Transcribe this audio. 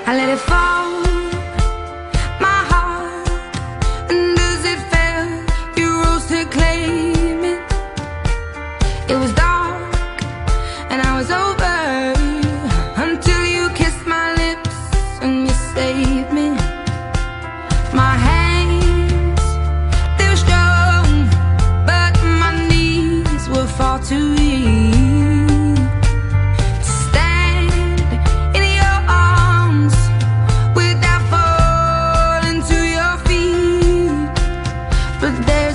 I let it fall, my heart, and as it fell, you rose to claim it. It was dark, and I was over, until you kissed my lips and you saved me. My hands, they were strong, but my knees were far too weak to stand in your arms without falling to your feet. But there